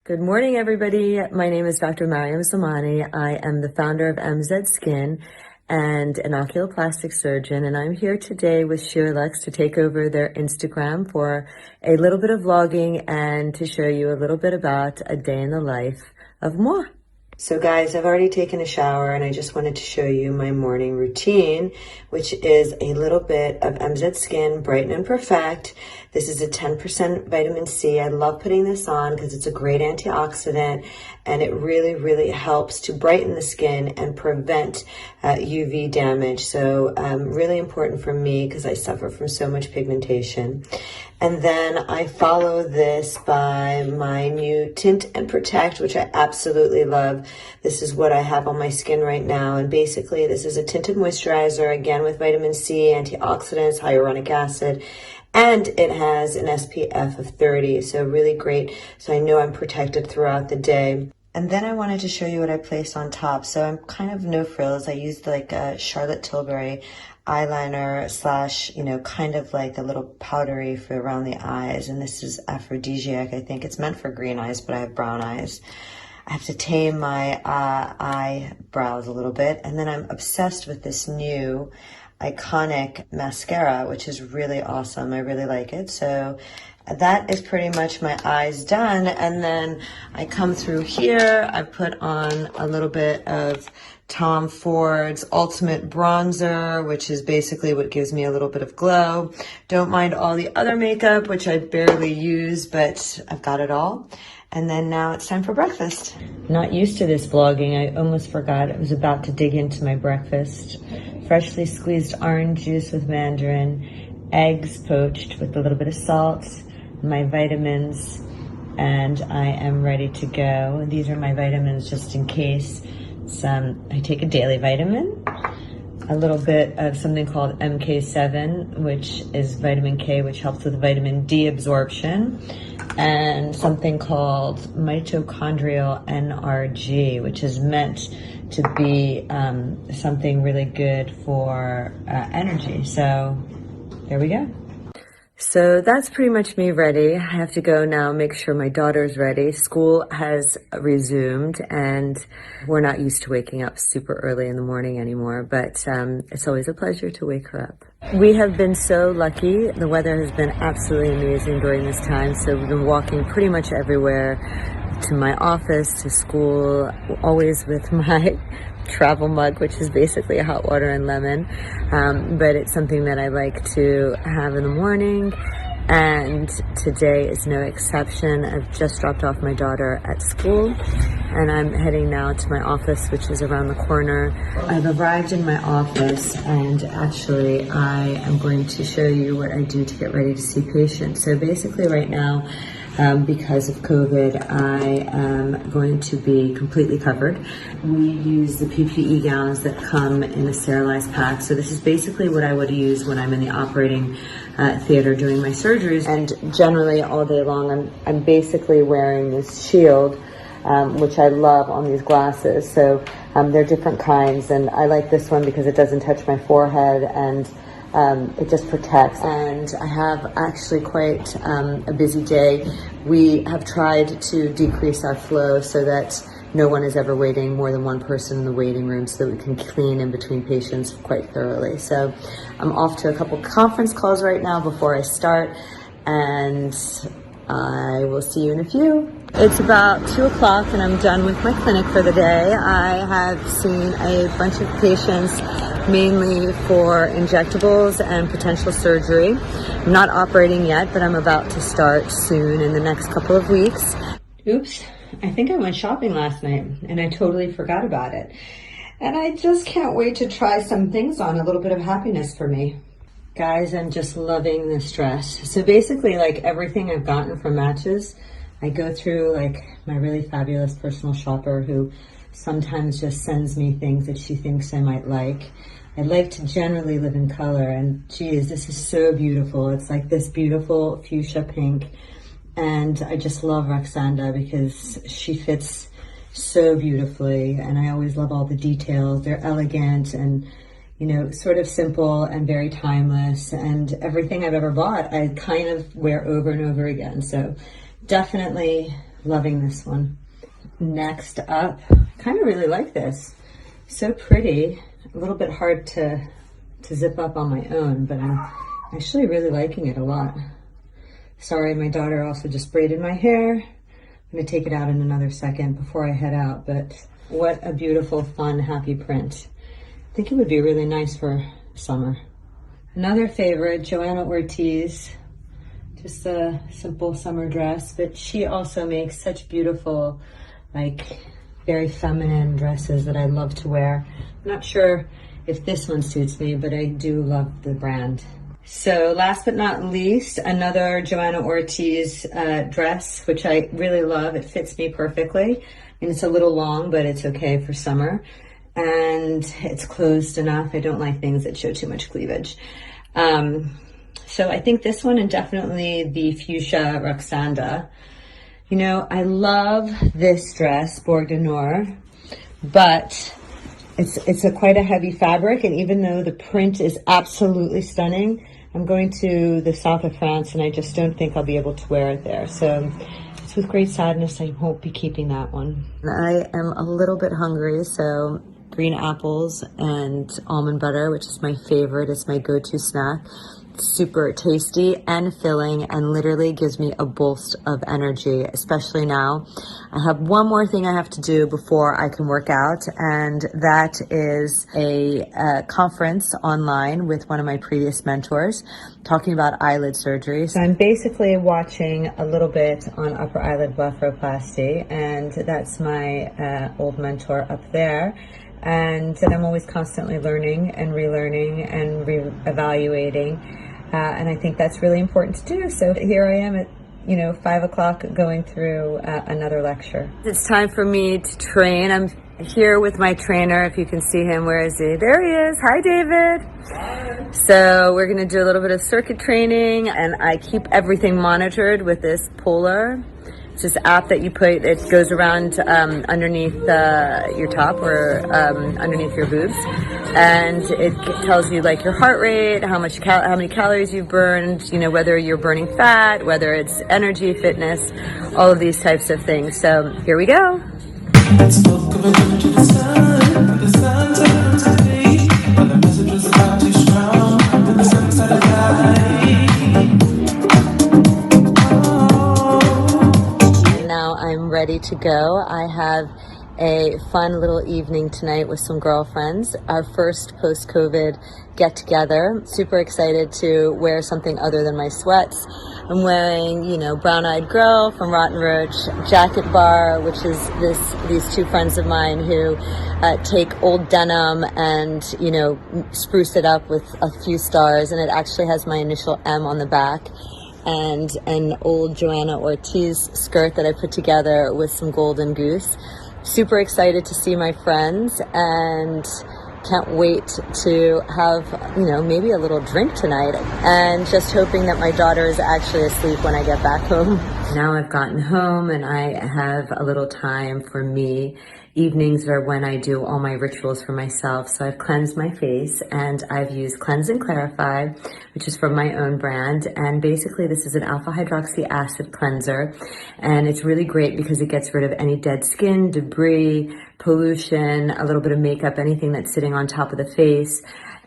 Good morning, everybody. My name is Dr. Maryam Zamani. I am the founder of MZ Skin and an oculoplastic surgeon, and I'm here today with Sheerluxe to take over their Instagram for a little bit of vlogging and to show you a little bit about a day in the life of moi. So guys, I've already taken a shower and I just wanted to show you my morning routine, which is a little bit of MZ Skin Brighten and Perfect. This is a 10% vitamin C. I love putting this on because it's a great antioxidant and it really helps to brighten the skin and prevent UV damage. So really important for me because I suffer from so much pigmentation. And then I follow this by my new Tint and Protect, which I absolutely love. This is what I have on my skin right now. And basically this is a tinted moisturizer, again with vitamin C, antioxidants, hyaluronic acid, and it has an SPF of 30. So really great. So I know I'm protected throughout the day. And then I wanted to show you what I placed on top. So I'm kind of no frills. I used like a Charlotte Tilbury eyeliner slash, kind of like a little powdery for around the eyes. And this is aphrodisiac. I think it's meant for green eyes, but I have brown eyes. I have to tame my eyebrows a little bit. And then I'm obsessed with this new iconic mascara, which is really awesome. I really like it. So that is pretty much my eyes done. And then I come through here, I put on a little bit of Tom Ford's Ultimate Bronzer, which is basically what gives me a little bit of glow. Don't mind all the other makeup, which I barely use, but I've got it all. And then now it's time for breakfast. Not used to this vlogging. I almost forgot. I was about to dig into my breakfast. Freshly squeezed orange juice with mandarin, eggs poached with a little bit of salt, my vitamins, and I am ready to go. These are my vitamins just in case. I take a daily vitamin, a little bit of something called MK7, which is vitamin K, which helps with vitamin D absorption, and something called mitochondrial NRG, which is meant to be something really good for energy. So there we go. So that's pretty much me ready. I have to go now make sure my daughter's ready. School has resumed and we're not used to waking up super early in the morning anymore, but it's always a pleasure to wake her up. We have been so lucky. The weather has been absolutely amazing during this time, so we've been walking pretty much everywhere, to my office, to school, always with my travel mug, which is basically hot water and lemon, but it's something that I like to have in the morning, and today is no exception. I've just dropped off my daughter at school and I'm heading now to my office, which is around the corner. I've arrived in my office and actually I am going to show you what I do to get ready to see patients. So basically right now, because of COVID, I am going to be completely covered. We use the PPE gowns that come in a sterilized pack. So this is basically what I would use when I'm in the operating theater doing my surgeries. And generally all day long, I'm basically wearing this shield, which I love on these glasses. So they're different kinds, and I like this one because it doesn't touch my forehead and it just protects. And I have actually quite a busy day. We have tried to decrease our flow so that no one is ever waiting more than one person in the waiting room, so that we can clean in between patients quite thoroughly. So I'm off to a couple conference calls right now before I start, and I will see you in a few. It's about 2 o'clock and I'm done with my clinic for the day. I have seen a bunch of patients, mainly for injectables and potential surgery. I'm not operating yet, but I'm about to start soon in the next couple of weeks. Oops, I think I went shopping last night and I totally forgot about it. And I just can't wait to try some things on, a little bit of happiness for me. Guys, I'm just loving this dress. So basically, like everything I've gotten from Matches, I go through like my really fabulous personal shopper who sometimes just sends me things that she thinks I might like. I like to generally live in color, and geez, this is so beautiful. It's like this beautiful fuchsia pink, and I just love Roxanda because she fits so beautifully, and I always love all the details. They're elegant and, you know, sort of simple and very timeless, and everything I've ever bought I kind of wear over and over again. So definitely Loving this one. Next up, kind of really like this. So pretty, a little bit hard to zip up on my own, but I'm actually really liking it a lot. Sorry, my daughter also just braided my hair. I'm gonna take it out in another second before I head out, but what a beautiful, fun, happy print. I think it would be really nice for summer. Another favorite, Joanna Ortiz. Just a simple summer dress, but she also makes such beautiful, like, very feminine dresses that I love to wear. I'm not sure if this one suits me, but I do love the brand. So last but not least, another Joanna Ortiz dress, which I really love. It fits me perfectly. And it's a little long, but it's okay for summer. And it's closed enough. I don't like things that show too much cleavage. So I think this one, and definitely the Fuchsia Roxanda. You know, I love this dress, Bourg de Noir, but it's quite a heavy fabric, and even though the print is absolutely stunning, I'm going to the south of France, and I just don't think I'll be able to wear it there. So it's with great sadness I won't be keeping that one. I am a little bit hungry, so green apples and almond butter, which is my favorite. It's my go-to snack. Super tasty and filling, and literally gives me a boost of energy, especially now. I have one more thing I have to do before I can work out, and that is a conference online with one of my previous mentors talking about eyelid surgery. So I'm basically watching a little bit on upper eyelid blepharoplasty, and that's my old mentor up there. And I'm always constantly learning and relearning and re-evaluating. And I think that's really important to do. So here I am at, 5 o'clock going through another lecture. It's time for me to train. I'm here with my trainer. If you can see him, where is he? There he is. Hi, David. Hi. So we're going to do a little bit of circuit training, and I keep everything monitored with this Polar. It's this app that you put, it goes around underneath your top or underneath your boobs, and it tells you like your heart rate, how many calories you've burned, whether you're burning fat, whether it's energy, fitness, all of these types of things. So here we go. Let's talk about the sun, the sun's out today, but the message was about too strong, but the sun's out of light. Now I'm ready to go. I have a fun little evening tonight with some girlfriends. Our first post-COVID get-together. Super excited to wear something other than my sweats. I'm wearing, Brown Eyed Girl from Rotten Roach, Jacket Bar, which is these two friends of mine who take old denim and, spruce it up with a few stars, and it actually has my initial M on the back. And an old Joanna Ortiz skirt that I put together with some golden goose. Super excited to see my friends, and can't wait to have, maybe a little drink tonight, and just hoping that my daughter is actually asleep when I get back home. Now I've gotten home and I have a little time for me. Evenings are when I do all my rituals for myself. So I've cleansed my face, and I've used Cleanse and Clarify, which is from my own brand. And basically this is an alpha hydroxy acid cleanser. And it's really great because it gets rid of any dead skin, debris, pollution, a little bit of makeup, anything that's sitting on top of the face.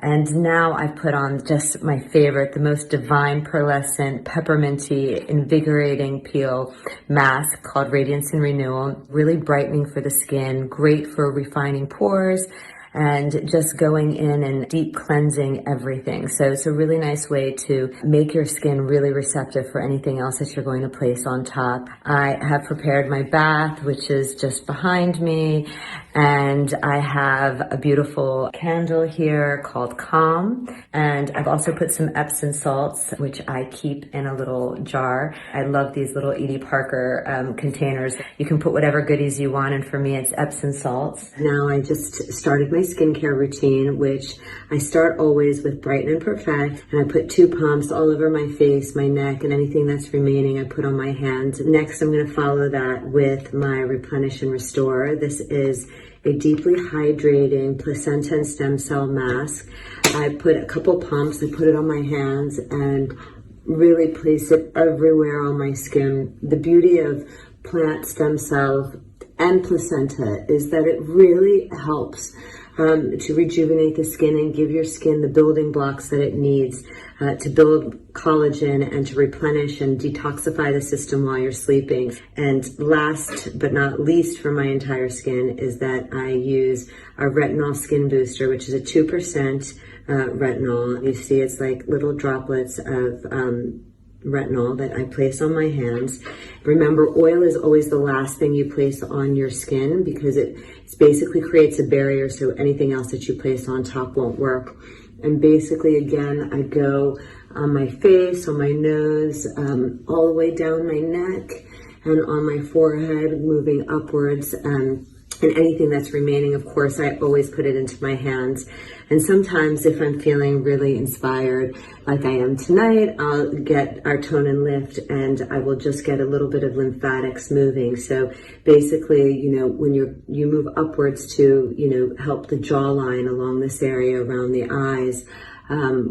And now I've put on just my favorite, the most divine pearlescent, pepperminty, invigorating peel mask called Radiance and Renewal. Really brightening for the skin, great for refining pores, and just going in and deep cleansing everything. So it's a really nice way to make your skin really receptive for anything else that you're going to place on top. I have prepared my bath, which is just behind me, and I have a beautiful candle here called Calm, and I've also put some Epsom salts, which I keep in a little jar. I love these little Edie Parker containers. You can put whatever goodies you want, and for me it's Epsom salts. Now I just started my skincare routine, which I start always with Brighten and Perfect, and I put 2 pumps all over my face, my neck, and anything that's remaining I put on my hands. Next, I'm going to follow that with my Replenish and Restore. This is a deeply hydrating placenta and stem cell mask. I put a couple pumps, I put it on my hands and really place it everywhere on my skin. The beauty of plant stem cell and placenta is that it really helps to rejuvenate the skin and give your skin the building blocks that it needs to build collagen and to replenish and detoxify the system while you're sleeping. And last but not least for my entire skin is that I use our Retinol Skin Booster, which is a 2% retinol. You see it's like little droplets of retinol that I place on my hands. Remember, oil is always the last thing you place on your skin because it basically creates a barrier so anything else that you place on top won't work. And basically, again, I go on my face, on my nose, all the way down my neck and on my forehead, moving upwards. And anything that's remaining, of course, I always put it into my hands. And sometimes if I'm feeling really inspired, like I am tonight, I'll get our Tone and Lift and I will just get a little bit of lymphatics moving. So basically, you know, when you move upwards to, you know, help the jawline along this area around the eyes,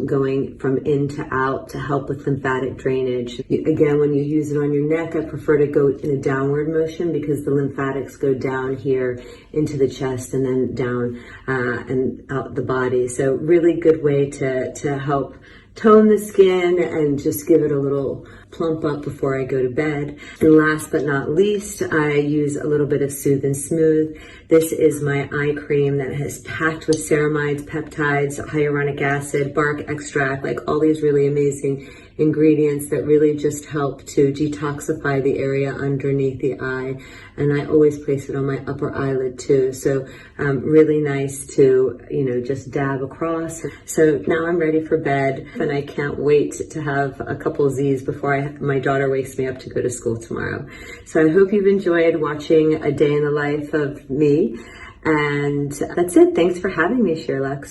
going from in to out to help with lymphatic drainage. Again, when you use it on your neck, I prefer to go in a downward motion because the lymphatics go down here into the chest and then down and out the body. So really good way to help tone the skin and just give it a little plump up before I go to bed. And last but not least, I use a little bit of Soothe and Smooth. This is my eye cream that is packed with ceramides, peptides, hyaluronic acid, bark extract, like all these really amazing ingredients that really just help to detoxify the area underneath the eye. And I always place it on my upper eyelid too. So really nice to, you know, just dab across. So now I'm ready for bed and I can't wait to have a couple of Z's before my daughter wakes me up to go to school tomorrow. So I hope you've enjoyed watching a day in the life of me. And that's it. Thanks for having me, Sheerluxe.